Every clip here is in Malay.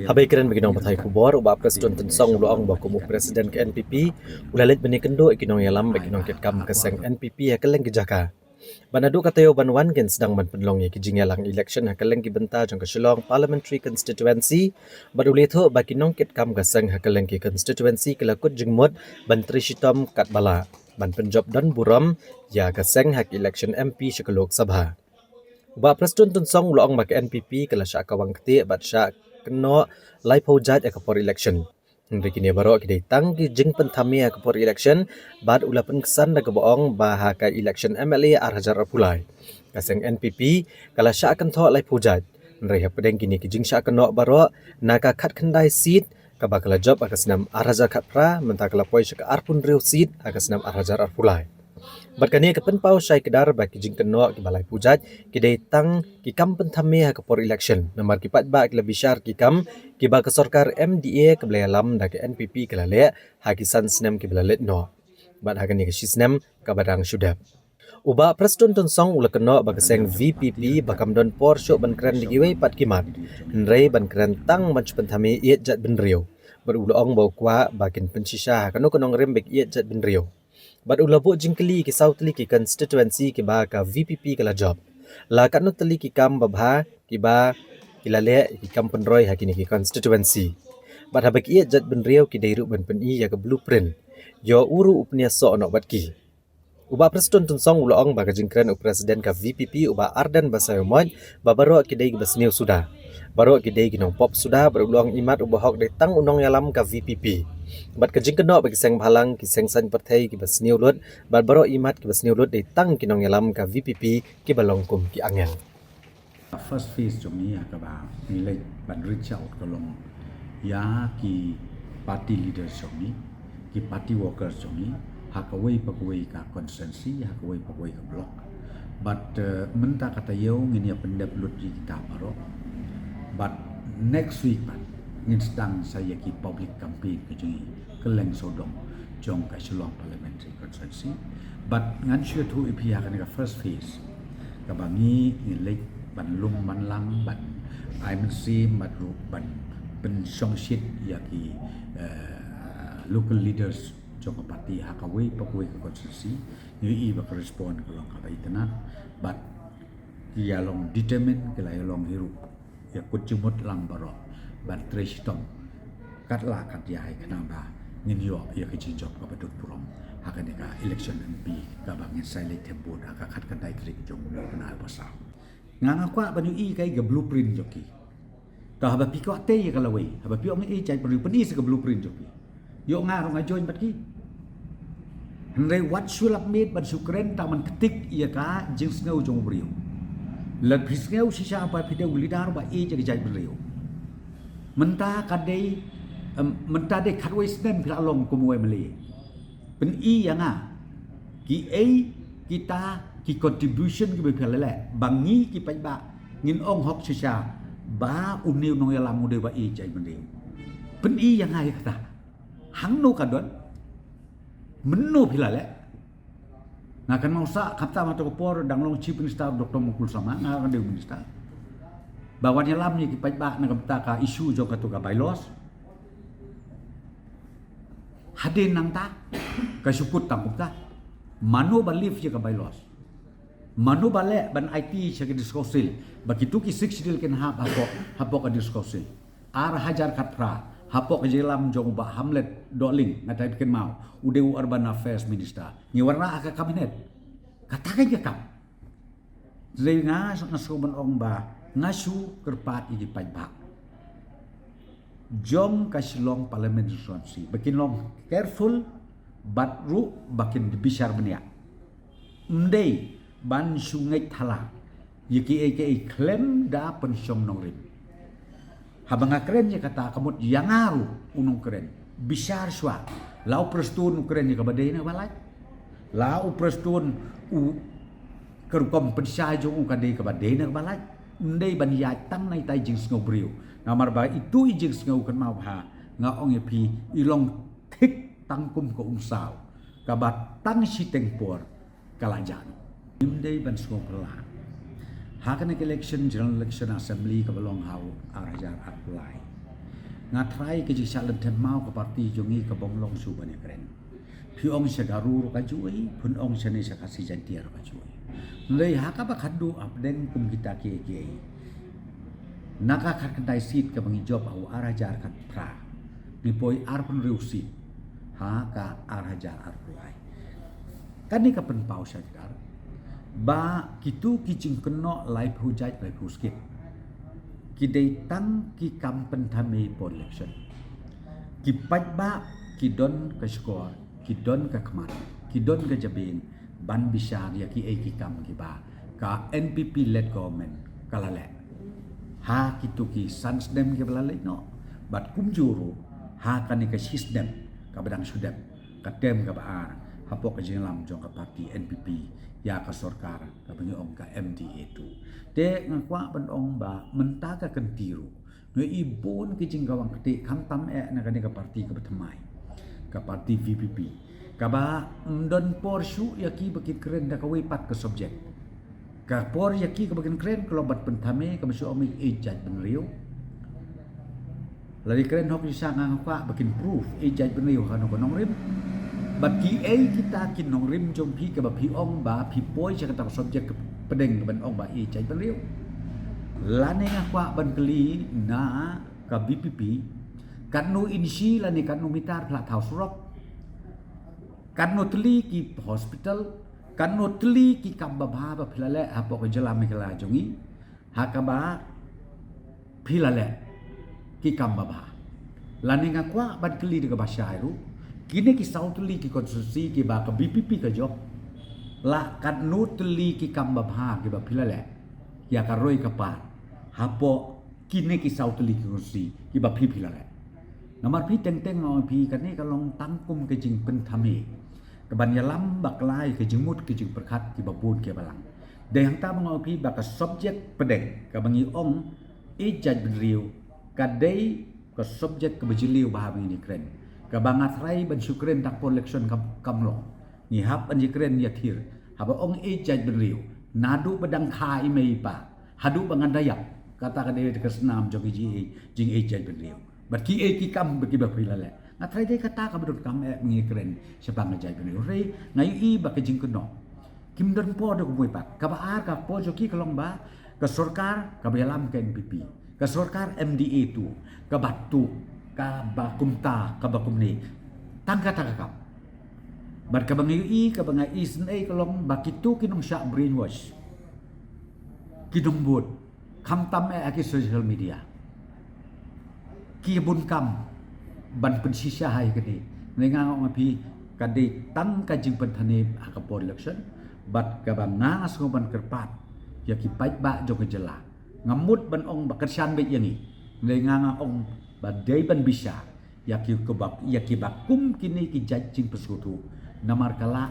Habaikiran bagi nong patai kubor ubah presiden tensong uloong baku presiden ke NPP ulalit bani kendo ikinong yalam bagi nong ketkam keseng NPP ya keleng gejaka. Banadu katayo banwan gen sedang ban penlong ya kijing yalang election ha keleng gibenta jong kesulong parliamentary constituency baduletho bagi nong ketkam keseng ha keleng ki constituency kelakut jengmut ban trishitom kat bala ban penjob dan buram ya keseng hak election MP sekelok sabha. Ba presiden tunsong uloong bak NPP kala syak kawang ketik bat syak keno lai paujat ya kapor election. Henry kini baru kita tang ki jing pentami ya kapor election bad ula penkesan da keboong bah ka election MLA Arhajar Apulai. Kaseng NPP kala syak akan thok lai paujat. Henry ha pedeng kini ki jing syak keno baru naka khat kendai seat ka bakala job akas nam Arhajar khat pra mentah kala poi syak arpun riu seat akas nam Arhajar Apulai. Berkani ke penpau syai kedar bagi jing keno ki balai pujat ki tang ki kam pentami ha kapor election nomor ki pat ba ki lebih syar ki kam ki ba ke sorkar MDA ke belalam da ke NPP ke lale ha ki san snem ki belalet no bat ha kani ke sisnem ka badang syudap uba presiden tonsong ula keno ba keseng VPP bakam don por syok ban keren digiwei pat kimat henrei ban keren tang manch pentami iet jat benrio berulang bau kwa bakin pensisa kanu kenong rembek iet jat benrio Bad ula bu jingkeli ki South Li ki constituency ki ba ka VPP kala job. La kat no teli ki kam babha ki ba ki lale ki kam penroi hakini ki constituency. Bad habak iet jat benriau ki dairu ben peni ya ke blueprint. Yo uru upnia so no bad ki. Uba presiden tunsong uloong ba ka jingkren u presiden ka VPP uba Ardan Basayomon ba baro ki dai basniu sudah. Baro ki dai ginong pop sudah berulang imat uba hok dai tang unong yalam ka VPP. Bat ka jingkeno bagi seng bhalang ki seng san partai ki basniu lut bat baro imat ki basniu lut dai tang kinong yalam ka VPP ki balongkum ki angel. First phase trong ni ka ba ni le ban reach out ka long ya ki party leaders trong ni ki party workers trong ni hakaway pagway ka consensus hakaway pagway ka block but menta kata yo ngini pendep lut di kita baro but next week ban ngin sedang saya ki public campaign ke jengi keleng sodong jong ka Shillong parliamentary constituency but ngan syue tu ipi akan ka first phase ka bangi ngilek ban lung man lang ban IMC madru ban pen song shit ya ki local leaders jong parti hakaway pagway ka constituency ni iba ka respond ka long ka baitana but ya long determine ka long hirup ya kucumut lang baro ban trestom katla kat yai kenapa ngin yo ya ke jinjok ka badut purom hakan ka election MP ka bangin silent tempo ka kat kan dai krik jong no kenal pasal nganga kwa banyu i kai ga blueprint joki ka haba pi ko te ya kala wei haba pi ong i chai peri peni se ka blueprint joki yo ngaro nga join bat ki Henry wat sulap mit ban sukren taman ketik ia ka jing snau jong brio lan prisngeu sisa apa pidau lidar ba i jadi jai brio menta kadai menta de khatwei snen pila long kumwe mali pen i yanga ki ai kita ki contribution ki bepala le bangi ki pai ba ngin ong hok sisa ba uniu nong yalam mude ba i jai brio pen i yanga kata hang no kadon menu pila le ngakan mausa kapta mata kopor dang long chief minister Dr. Mukul Sama ngakan de minister bawan yalam ni ki pai ba na kapta ka isu jo ka tu ka bylaws hadin nang ta ka suput tang kapta manu believe je ka bylaws manu bale ban IT se ke diskosil bakitu ki 6 dil ken hapo ka diskosil ar hajar katra hapok jelam jong ba Hamlet Doling ngatai bikin mau udeu urban affairs minister ni warna ka kabinet katakan ke kam zai ngasu ban ong ba ngasu kerpat iji pai ba jom ka Shillong parliamentary constituency bikin long careful but ru bakin bisar benia ndei ban sungai thala yiki aka claim da pensyong nongrim habang keren je kata kamut yang aru unung keren bisar swa lau prestun keren je kabadai na balai lau prestun u kerukom pensai jong u kadai kabadai na balai ndai ban ya tang nai tai jing sngo brio namar ba itu jing sngo kan mau ha nga ong epi ilong thik tangkum ko umsau kabat tang si tengpor kalajan ndai ban sngo pelan hakan election general election assembly ka belong hau Arhajar Apulai ngatrai ke jik salen tem mau ke parti jongi ke bonglong su bani keren pi ong se garu ka juai pun ong se ne sa kasi jantiar ka juai lei ha ka ba khadu apden kum kita ke naka khat kendai sit ke bangi job au arajar khat pra ni poi ar pun riusi ha ka arajar ar prai kan ni ka pen pau syakar ba kitu kijing keno live hujat live huskit kidai tang ki kampen thame po election ki pajba ki don ka skor ki don ka khmat ki don ka jabin ban bisar ya ki ai ki kam ki ba ka NPP led government kalale ha kitu ki sansdem ke balale no bat kum juru ha kan ni ka sistem ka badang sudap ka tem ka ba hapok ka jinglam jong ka parti NPP ya ka sorkar ka bangi ong ka MDA tu de ngakwa ban ong ba menta ka kentiru no ibon ki jinggawang kete kam tam na ka ni ka parti ka bethamai ka parti VPP ka ba don porshu ya ki bakit keren da ka we pat ka subject ka por ya ki ka bakin keren kalau bat penthame ka masu omi ejat ben riu lari keren hok isa ngakwa bakin proof ejat ben riu kan ko nong rim bat ki ai kita kin nong rim jong pi ka ba pi ong ba pi poi cha ka subject pedeng ban ong ba ejat ben riu lane ngakwa ban keli na ka BPP kan no inisi lane kan no mitar pla thau surok kan no tli ki hospital kan no tli ki kamba ba ba philale apo ko jala me kala jongi hakaba philale ki kamba ba lani ngakwa ban kli de ka basairu kini ki sautli ki konstitusi ki ba ka BPP ka job la kan no tli ki kamba ba ki ba philale ya ka roi ka pa hapo kini ki sautli ki konstitusi ki ba philale nomor pi teng no pi kan ni ka long tangkum ke jing pen thame keban yalam baklai ke jengmut ke jeng perkat ke babun ke balang de hang ta mangau pi baka subjek pedeng ka bangi ong ejat benriu kadai ka subjek ke bejiliu bahabi ni kren ka bangat rai ban syukren tak pon election kamlo ni hap an jikren ya thir haba ong ejat benriu nadu bedang kha imei pa hadu bangan dayak kata ka de ke senam jogi ji jing ejat benriu bat ki e ki kam bagi ba philale ngatrai dai kata ka bedut kam mengi keren sebang ngajai beni re ngai i ba ke jing keno kim don po do moi pak ka ba ar ka po joki kalong ba ka sorkar ka belam ke NPP ka sorkar MDA tu ka batu ka ba kumta ka ba kumni tang kata ka bar ka bangi i ka bangai i sen ai kalong ba kitu kinong syak brainwash kidong bot kham tam aki social media ki bun kam ban pensisa hai kini nengang ong api kadi tang kajing penthane akapor election bat ka banga so ban kerpat ya ki pai ba jo ke jela ngamut ban ong bakersan be yani nengang ong badai ban bisa ya ki kebab ya ki bakum kini ki jajing peskutu namar kala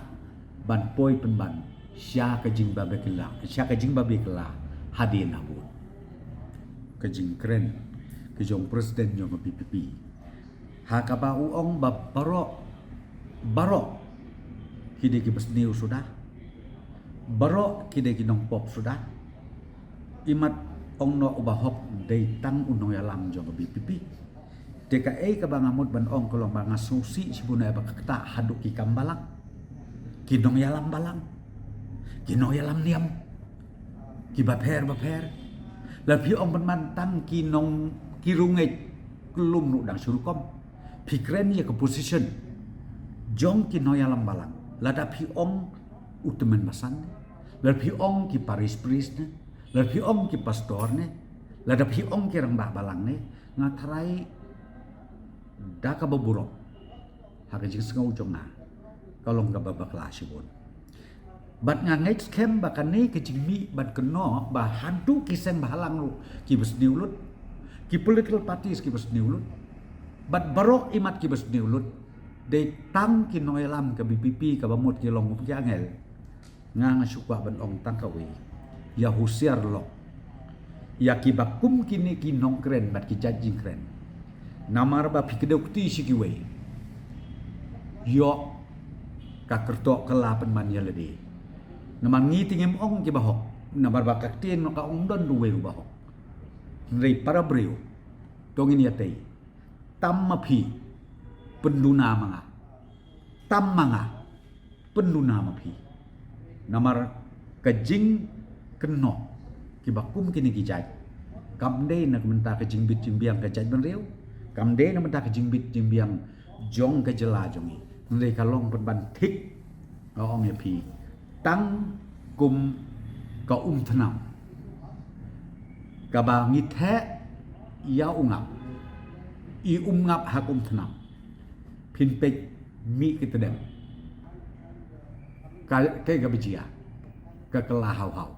ban poi penban sya kajing babe kala sya kajing babe kala hadin abu kajing keren kejong presiden jong PPP hakaba uong barok kide ki besniu sudah barok kide ki nong pop sudah imat ong no ubahok dei tang unong yalam jong BPP TKA ka bangamut ban ong kolong banga susi sibuna ba kata haduk ki kambalak kinong yalam balang kinong yalam niam ki bapher la pi ong ban tang kinong kirungai kelum nu dang surukom pikren ya ke position jong ki noyalam balang lada pi ong utemen masan lada pi ong ki paris priest ne lada pi ong ki pastor ne lada pi ong ki rang balang ne ngatrai da ka baburok haka jing sengau jong na kalong ka babak la sibon bat ngangai skem bakane ke jingmi bat keno ba hantu kiseng bahalang lu ki besniulut ki political parties ki besniulut bat barok imat ki besniulut de tang ki noelam ke BPP ka bamut ki long ki angel nga sukwa ban ong tang ka we ya husiar lo ya ki bakum kini ki nong kren bat ki jajing kren namar ba pikede kuti si ki we yo ka kerto kelapan man ya lede namang ngitingem ong ki bahok namar ba kaktin ka ong don duwe bahok rei para breu tongin ya tei tamma phi penduna manga tam manga penduna ma phi namar kajing keno ki bakum kini ki jai kam de na menta kajing bit jimbiang ka jai ben riu kam de na menta kajing bit jimbiang jong ka jela jongi le kalong pen ban thik ong ye phi tang kum ka thnam ka ba ngi the ya ungap i ngap ha thnam phin pe mi kitedem ka ke ga bijia ka kala hau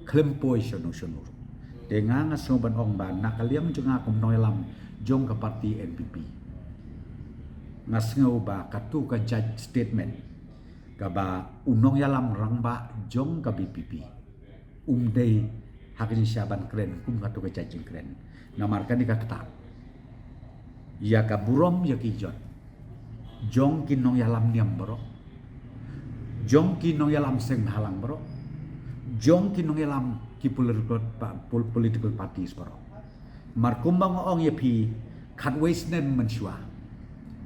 klempoi sono dengan soban ong ban nakaliam jenga kum noilam jong ka parti NPP ngasngau ba katu ka judge statement ka ba unong yalam rangba jong ka BPP dei hakin syaban kren kum katu ka judge kren namarkan di ka ketat ya ka burom ya ki jong kinong yalam niam bro jong kinong yalam seng halang bro jong kinong yalam ki political parties bro markumbang ong ye pi khat waste nem manshwa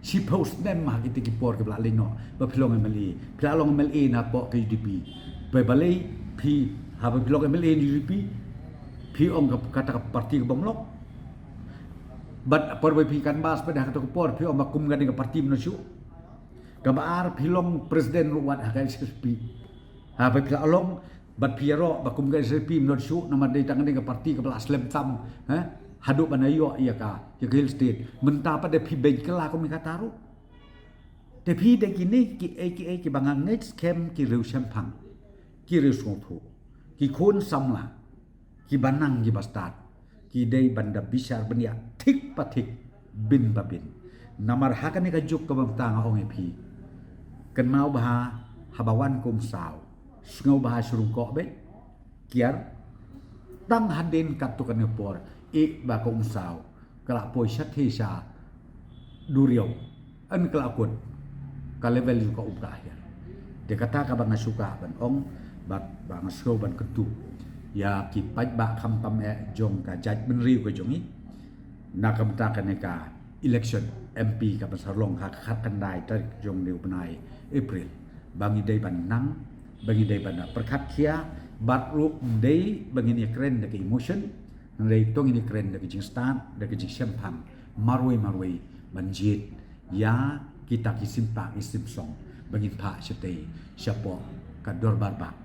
si post nem ma ki ki por ke bla leno ba phlong MLA na po ke UDP ba balai pi ha ba phlong MLA ni UDP pi ong ka kata parti ke bomlok bat por pi kan bas pada kata por pi ong makum gan ke parti menuju kabar pilong presiden ruwat ha kan SPP ha ba pilong bat piero bakum gan SPP menuju nama dei tangan ke parti ke bla slam tam ha hadu banayo iya ka ya hill state menta pada pi ben kala ko mi kataru te pi de kini ki bangang next camp ki reu champang ki reu songtho ki khon samla ki banang ki bastard ki dei banda bisar benia thik pathik bin babin namar hakani ka juk ka bangtang ong pi kan mau bah habawan kum saw ngau bah surung ko be kiar tang hadin katukan por ba kong saw kala poi sathesa duriau an kala kun ka level ka ubahya de kata ka bang suka ban ong bang show ban ketu ya ki paj ba kham pam jong ka jaj ben riu ka jongi na kam ta ka ne ka election MP ka pasar long ha khat kan dai ta jong riu penai April bangi dai ban nang bangi dai ban perkhat khia bat ru dei bangi ni kren de emotion ngai tong ini keren dari jing start dari jing sempang marwai banjit ya kita kisim song bangin pak sete siapa kador barba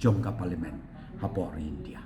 jong ka parlimen hapor India